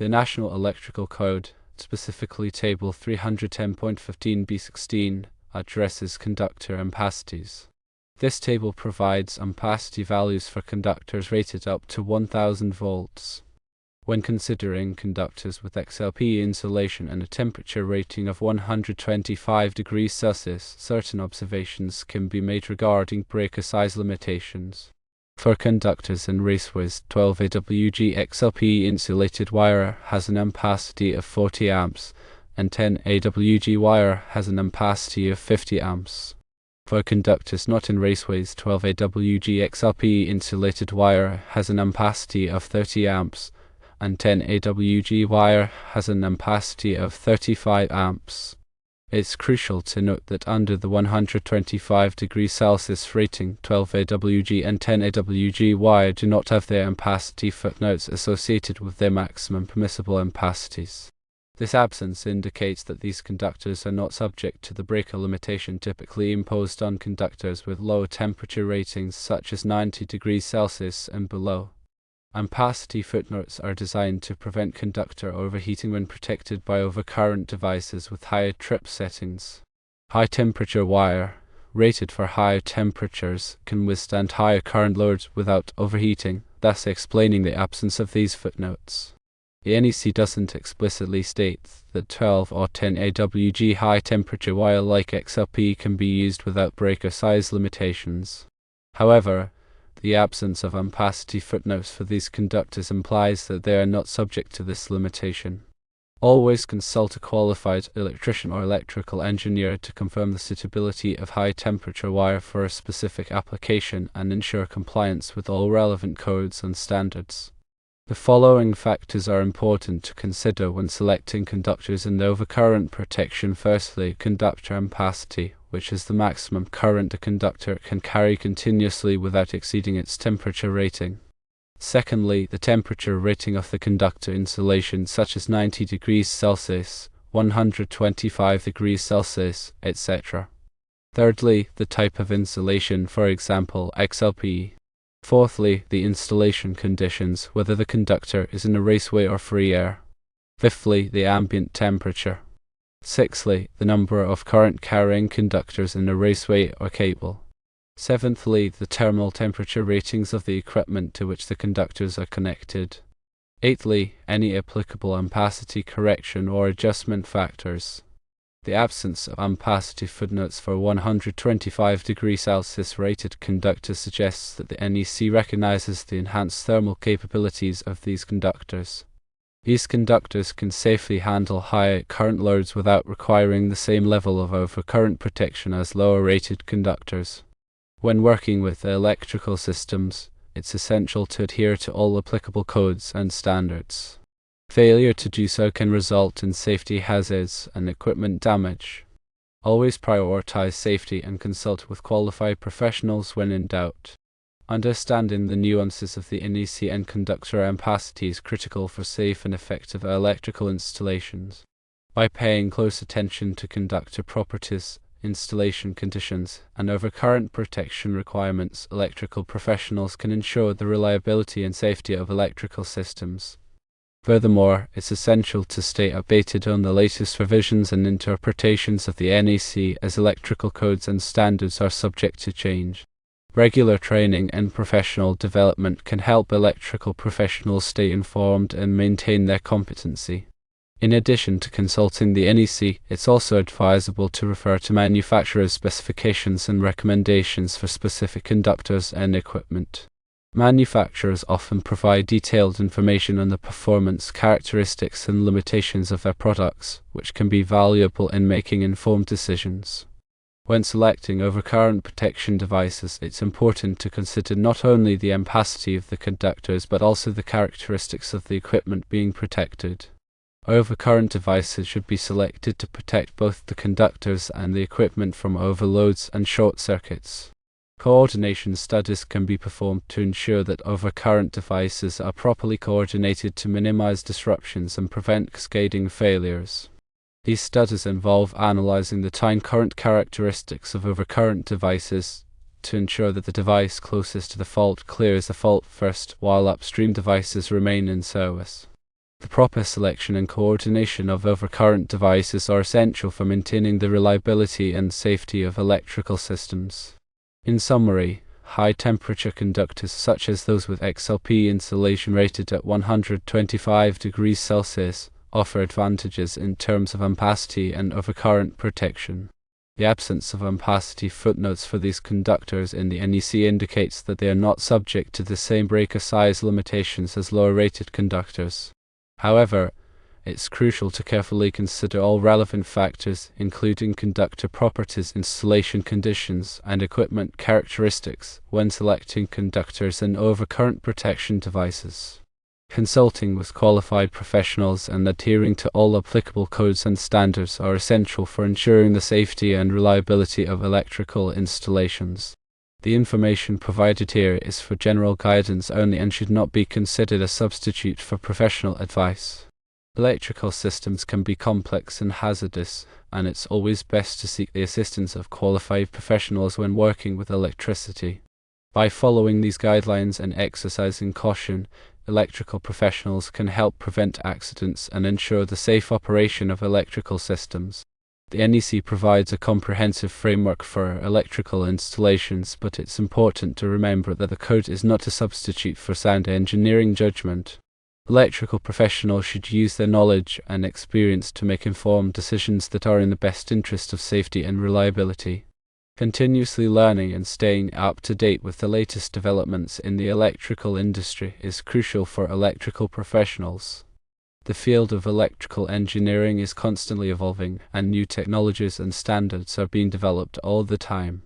The National Electrical Code, specifically Table 310.15b16, addresses conductor ampacities. This table provides ampacity values for conductors rated up to 1000 volts. When considering conductors with XLPE insulation and a temperature rating of 125 degrees Celsius, certain observations can be made regarding breaker size limitations. For conductors and raceways, 12 AWG XLPE insulated wire has an ampacity of 40 amps, and 10 AWG wire has an ampacity of 50 amps. For conductors not in raceways, 12 AWG XLPE insulated wire has an ampacity of 30 amps, and 10 AWG wire has an ampacity of 35 amps. It's crucial to note that under the 125 degrees Celsius rating, 12 AWG and 10 AWG wire do not have their ampacity footnotes associated with their maximum permissible ampacities. This absence indicates that these conductors are not subject to the breaker limitation typically imposed on conductors with low temperature ratings such as 90 degrees Celsius and below. Ampacity footnotes are designed to prevent conductor overheating when protected by overcurrent devices with higher trip settings. High temperature wire, rated for higher temperatures, can withstand higher current loads without overheating, thus explaining the absence of these footnotes. The NEC doesn't explicitly state that 12 or 10 AWG high temperature wire like XLPE can be used without breaker size limitations. However, the absence of ampacity footnotes for these conductors implies that they are not subject to this limitation. Always consult a qualified electrician or electrical engineer to confirm the suitability of high temperature wire for a specific application and ensure compliance with all relevant codes and standards. The following factors are important to consider when selecting conductors in the overcurrent protection. Firstly, conductor ampacity, which is the maximum current a conductor can carry continuously without exceeding its temperature rating. Secondly, the temperature rating of the conductor insulation, such as 90 degrees Celsius, 125 degrees Celsius, etc. Thirdly, the type of insulation, for example, XLPE. Fourthly, the installation conditions, whether the conductor is in a raceway or free air. Fifthly, the ambient temperature. Sixthly, the number of current-carrying conductors in a raceway or cable. Seventhly, the thermal temperature ratings of the equipment to which the conductors are connected. Eighthly, any applicable ampacity correction or adjustment factors. The absence of ampacity footnotes for 125 degrees Celsius rated conductors suggests that the NEC recognizes the enhanced thermal capabilities of these conductors. These conductors can safely handle higher current loads without requiring the same level of overcurrent protection as lower rated conductors. When working with electrical systems, it's essential to adhere to all applicable codes and standards. Failure to do so can result in safety hazards and equipment damage. Always prioritize safety and consult with qualified professionals when in doubt. Understanding the nuances of the NEC and conductor ampacity is critical for safe and effective electrical installations. By paying close attention to conductor properties, installation conditions, and overcurrent protection requirements, electrical professionals can ensure the reliability and safety of electrical systems. Furthermore, it's essential to stay updated on the latest revisions and interpretations of the NEC as electrical codes and standards are subject to change. Regular training and professional development can help electrical professionals stay informed and maintain their competency. In addition to consulting the NEC, it's also advisable to refer to manufacturers' specifications and recommendations for specific conductors and equipment. Manufacturers often provide detailed information on the performance, characteristics, and limitations of their products, which can be valuable in making informed decisions. When selecting overcurrent protection devices, it's important to consider not only the ampacity of the conductors but also the characteristics of the equipment being protected. Overcurrent devices should be selected to protect both the conductors and the equipment from overloads and short circuits. Coordination studies can be performed to ensure that overcurrent devices are properly coordinated to minimize disruptions and prevent cascading failures. These studies involve analyzing the time current characteristics of overcurrent devices to ensure that the device closest to the fault clears the fault first while upstream devices remain in service. The proper selection and coordination of overcurrent devices are essential for maintaining the reliability and safety of electrical systems. In summary, high-temperature conductors such as those with XLPE insulation rated at 125 degrees Celsius offer advantages in terms of ampacity and overcurrent protection. The absence of ampacity footnotes for these conductors in the NEC indicates that they are not subject to the same breaker size limitations as lower-rated conductors. However, it's crucial to carefully consider all relevant factors, including conductor properties, installation conditions, and equipment characteristics, when selecting conductors and overcurrent protection devices. Consulting with qualified professionals and adhering to all applicable codes and standards are essential for ensuring the safety and reliability of electrical installations. The information provided here is for general guidance only and should not be considered a substitute for professional advice. Electrical systems can be complex and hazardous, and it's always best to seek the assistance of qualified professionals when working with electricity. By following these guidelines and exercising caution, electrical professionals can help prevent accidents and ensure the safe operation of electrical systems. The NEC provides a comprehensive framework for electrical installations, but it's important to remember that the code is not a substitute for sound engineering judgment. Electrical professionals should use their knowledge and experience to make informed decisions that are in the best interest of safety and reliability. Continuously learning and staying up to date with the latest developments in the electrical industry is crucial for electrical professionals. The field of electrical engineering is constantly evolving, and new technologies and standards are being developed all the time.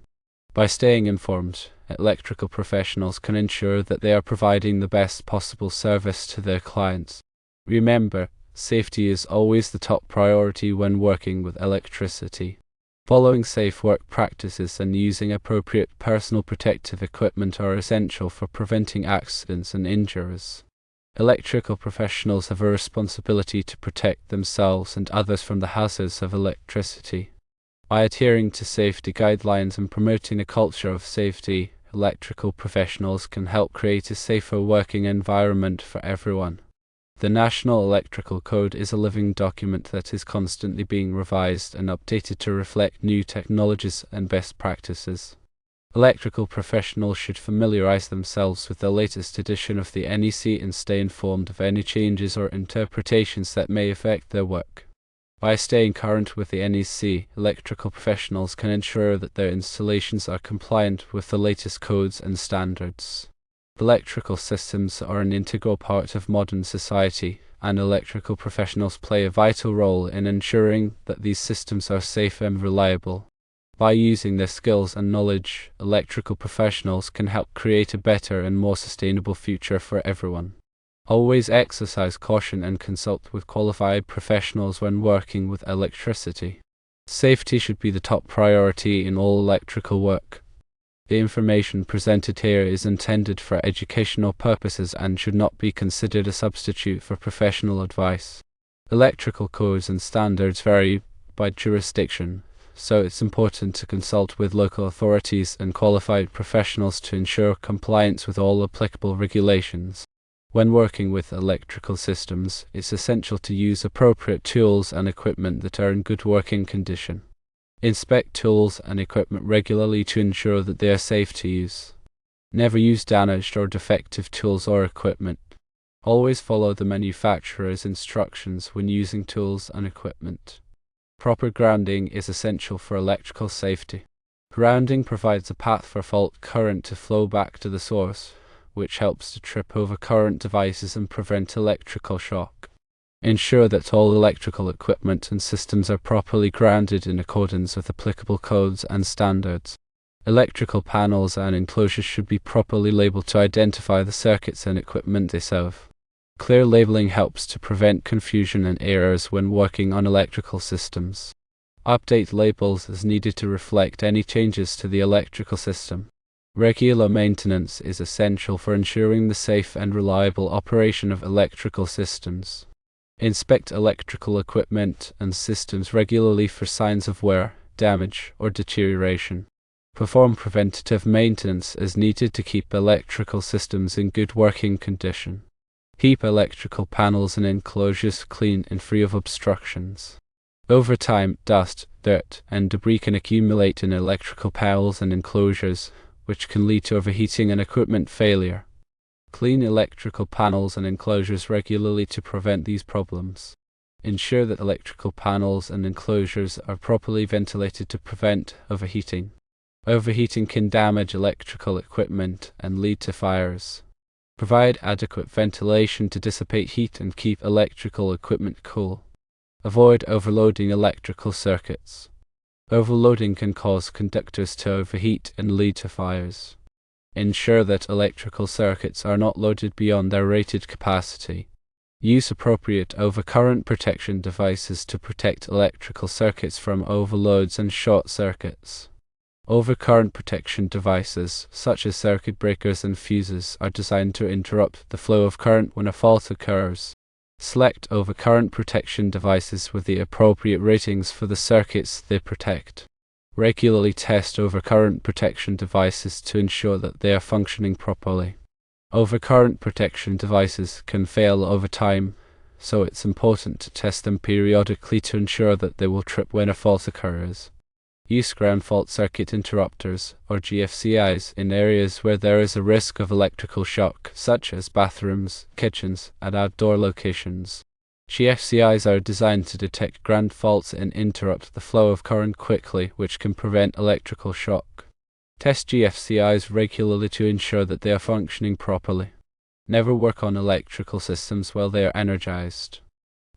By staying informed, electrical professionals can ensure that they are providing the best possible service to their clients. Remember, safety is always the top priority when working with electricity. Following safe work practices and using appropriate personal protective equipment are essential for preventing accidents and injuries. Electrical professionals have a responsibility to protect themselves and others from the hazards of electricity. By adhering to safety guidelines and promoting a culture of safety, electrical professionals can help create a safer working environment for everyone. The National Electrical Code is a living document that is constantly being revised and updated to reflect new technologies and best practices. Electrical professionals should familiarize themselves with the latest edition of the NEC and stay informed of any changes or interpretations that may affect their work. By staying current with the NEC, electrical professionals can ensure that their installations are compliant with the latest codes and standards. Electrical systems are an integral part of modern society, and electrical professionals play a vital role in ensuring that these systems are safe and reliable. By using their skills and knowledge, electrical professionals can help create a better and more sustainable future for everyone. Always exercise caution and consult with qualified professionals when working with electricity. Safety should be the top priority in all electrical work. The information presented here is intended for educational purposes and should not be considered a substitute for professional advice. Electrical codes and standards vary by jurisdiction, so it's important to consult with local authorities and qualified professionals to ensure compliance with all applicable regulations. When working with electrical systems, it's essential to use appropriate tools and equipment that are in good working condition. Inspect tools and equipment regularly to ensure that they are safe to use. Never use damaged or defective tools or equipment. Always follow the manufacturer's instructions when using tools and equipment. Proper grounding is essential for electrical safety. Grounding provides a path for fault current to flow back to the source, which helps to trip over current devices and prevent electrical shock. Ensure that all electrical equipment and systems are properly grounded in accordance with applicable codes and standards. Electrical panels and enclosures should be properly labeled to identify the circuits and equipment they serve. Clear labeling helps to prevent confusion and errors when working on electrical systems. Update labels as needed to reflect any changes to the electrical system. Regular maintenance is essential for ensuring the safe and reliable operation of electrical systems. Inspect electrical equipment and systems regularly for signs of wear, damage, or deterioration. Perform preventative maintenance as needed to keep electrical systems in good working condition. Keep electrical panels and enclosures clean and free of obstructions. Over time, dust, dirt, and debris can accumulate in electrical panels and enclosures, which can lead to overheating and equipment failure. Clean electrical panels and enclosures regularly to prevent these problems. Ensure that electrical panels and enclosures are properly ventilated to prevent overheating. Overheating can damage electrical equipment and lead to fires. Provide adequate ventilation to dissipate heat and keep electrical equipment cool. Avoid overloading electrical circuits. Overloading can cause conductors to overheat and lead to fires. Ensure that electrical circuits are not loaded beyond their rated capacity. Use appropriate overcurrent protection devices to protect electrical circuits from overloads and short circuits. Overcurrent protection devices, such as circuit breakers and fuses, are designed to interrupt the flow of current when a fault occurs. Select overcurrent protection devices with the appropriate ratings for the circuits they protect. Regularly test overcurrent protection devices to ensure that they are functioning properly. Overcurrent protection devices can fail over time, so it's important to test them periodically to ensure that they will trip when a fault occurs. Use ground fault circuit interrupters, or GFCIs, in areas where there is a risk of electrical shock, such as bathrooms, kitchens, and outdoor locations. GFCIs are designed to detect ground faults and interrupt the flow of current quickly, which can prevent electrical shock. Test GFCIs regularly to ensure that they are functioning properly. Never work on electrical systems while they are energized.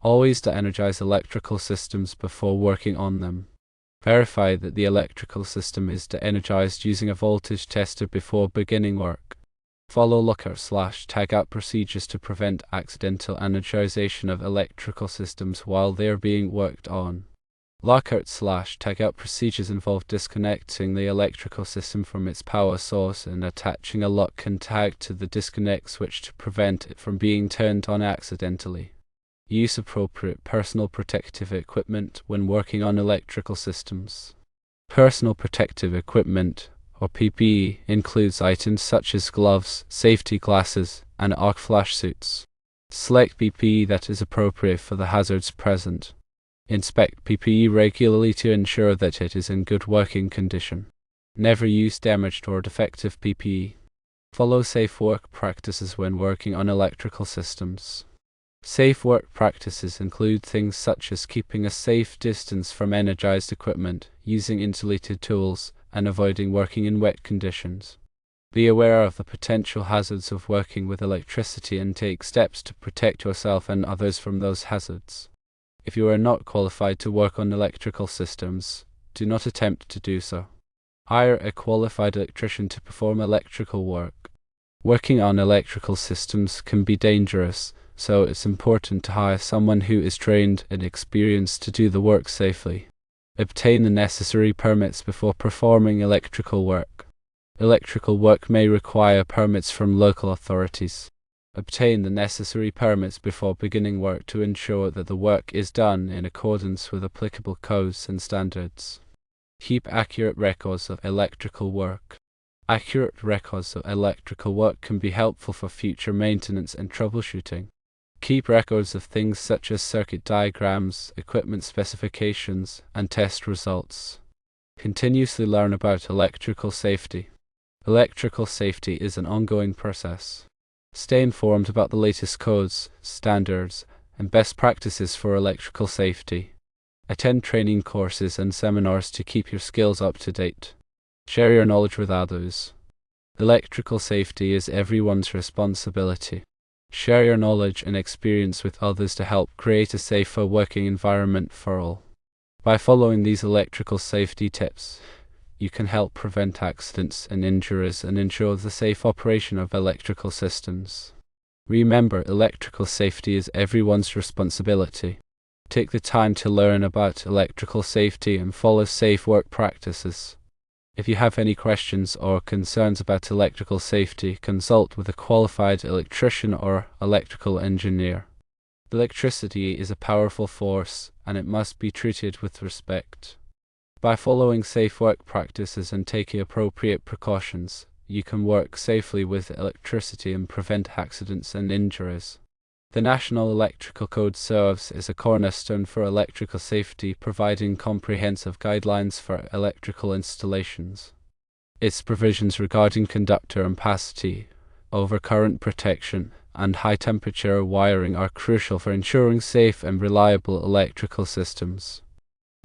Always de-energize electrical systems before working on them. Verify that the electrical system is de-energized using a voltage tester before beginning work. Follow lockout/tagout procedures to prevent accidental energization of electrical systems while they are being worked on. Lockout/tagout procedures involve disconnecting the electrical system from its power source and attaching a lock and tag to the disconnect switch to prevent it from being turned on accidentally. Use appropriate personal protective equipment when working on electrical systems. Personal protective equipment, or PPE, includes items such as gloves, safety glasses, and arc flash suits. Select PPE that is appropriate for the hazards present. Inspect PPE regularly to ensure that it is in good working condition. Never use damaged or defective PPE. Follow safe work practices when working on electrical systems. Safe work practices include things such as keeping a safe distance from energized equipment, using insulated tools, and avoiding working in wet conditions. Be aware of the potential hazards of working with electricity and take steps to protect yourself and others from those hazards. If you are not qualified to work on electrical systems, do not attempt to do so. Hire a qualified electrician to perform electrical work. Working on electrical systems can be dangerous, so it's important to hire someone who is trained and experienced to do the work safely. Obtain the necessary permits before performing electrical work. Electrical work may require permits from local authorities. Obtain the necessary permits before beginning work to ensure that the work is done in accordance with applicable codes and standards. Keep accurate records of electrical work. Accurate records of electrical work can be helpful for future maintenance and troubleshooting. Keep records of things such as circuit diagrams, equipment specifications, and test results. Continuously learn about electrical safety. Electrical safety is an ongoing process. Stay informed about the latest codes, standards, and best practices for electrical safety. Attend training courses and seminars to keep your skills up to date. Share your knowledge with others. Electrical safety is everyone's responsibility. Share your knowledge and experience with others to help create a safer working environment for all. By following these electrical safety tips, you can help prevent accidents and injuries and ensure the safe operation of electrical systems. Remember, electrical safety is everyone's responsibility. Take the time to learn about electrical safety and follow safe work practices. If you have any questions or concerns about electrical safety, consult with a qualified electrician or electrical engineer. Electricity is a powerful force, and it must be treated with respect. By following safe work practices and taking appropriate precautions, you can work safely with electricity and prevent accidents and injuries. The National Electrical Code serves as a cornerstone for electrical safety, providing comprehensive guidelines for electrical installations. Its provisions regarding conductor ampacity, overcurrent protection, and high-temperature wiring are crucial for ensuring safe and reliable electrical systems.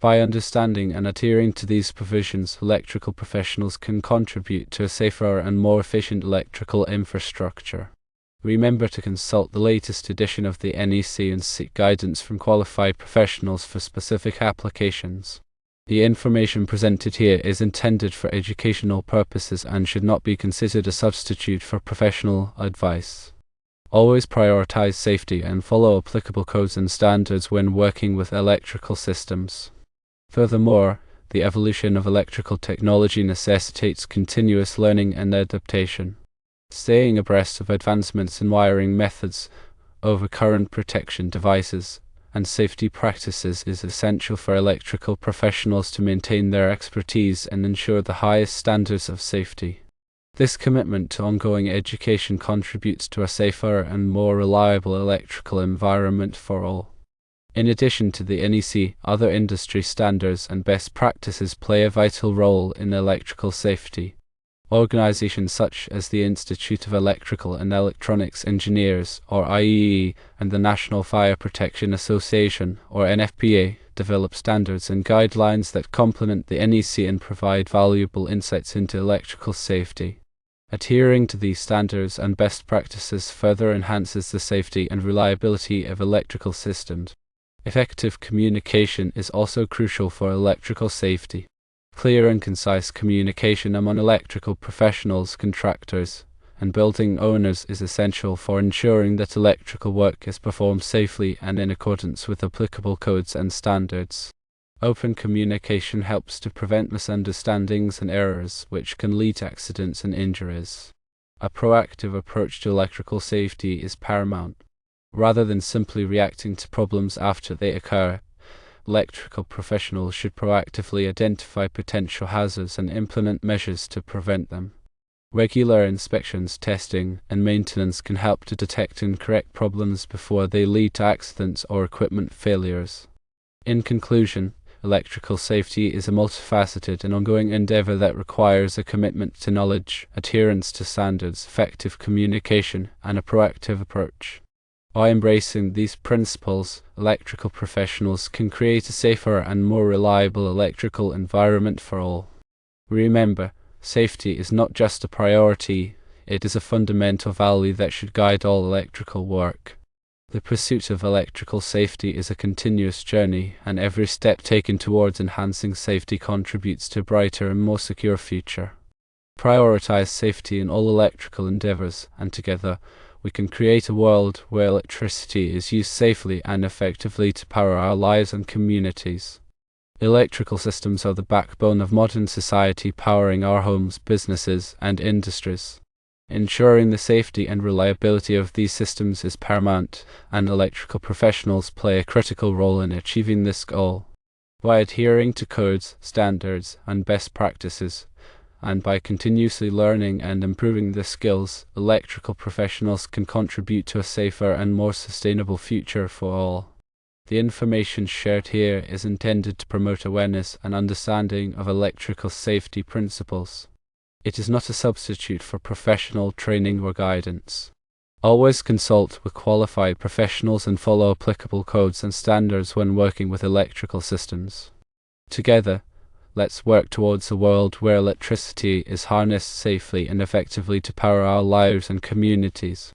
By understanding and adhering to these provisions, electrical professionals can contribute to a safer and more efficient electrical infrastructure. Remember to consult the latest edition of the NEC and seek guidance from qualified professionals for specific applications. The information presented here is intended for educational purposes and should not be considered a substitute for professional advice. Always prioritize safety and follow applicable codes and standards when working with electrical systems. Furthermore, the evolution of electrical technology necessitates continuous learning and adaptation. Staying abreast of advancements in wiring methods, overcurrent protection devices, and safety practices is essential for electrical professionals to maintain their expertise and ensure the highest standards of safety. This commitment to ongoing education contributes to a safer and more reliable electrical environment for all. In addition to the NEC, other industry standards and best practices play a vital role in electrical safety. Organizations such as the Institute of Electrical and Electronics Engineers, or IEE, and the National Fire Protection Association, or NFPA, develop standards and guidelines that complement the NEC and provide valuable insights into electrical safety. Adhering to these standards and best practices further enhances the safety and reliability of electrical systems. Effective communication is also crucial for electrical safety. Clear and concise communication among electrical professionals, contractors, and building owners is essential for ensuring that electrical work is performed safely and in accordance with applicable codes and standards. Open communication helps to prevent misunderstandings and errors, which can lead to accidents and injuries. A proactive approach to electrical safety is paramount. Rather than simply reacting to problems after they occur, electrical professionals should proactively identify potential hazards and implement measures to prevent them. Regular inspections, testing, and maintenance can help to detect and correct problems before they lead to accidents or equipment failures. In conclusion, electrical safety is a multifaceted and ongoing endeavor that requires a commitment to knowledge, adherence to standards, effective communication, and a proactive approach. By embracing these principles, electrical professionals can create a safer and more reliable electrical environment for all. Remember, safety is not just a priority, it is a fundamental value that should guide all electrical work. The pursuit of electrical safety is a continuous journey, and every step taken towards enhancing safety contributes to a brighter and more secure future. Prioritize safety in all electrical endeavors, and together, we can create a world where electricity is used safely and effectively to power our lives and communities. Electrical systems are the backbone of modern society, powering our homes, businesses, and industries. Ensuring the safety and reliability of these systems is paramount, and electrical professionals play a critical role in achieving this goal. By adhering to codes, standards, and best practices, and by continuously learning and improving their skills, electrical professionals can contribute to a safer and more sustainable future for all. The information shared here is intended to promote awareness and understanding of electrical safety principles. It is not a substitute for professional training or guidance. Always consult with qualified professionals and follow applicable codes and standards when working with electrical systems. Together, let's work towards a world where electricity is harnessed safely and effectively to power our lives and communities.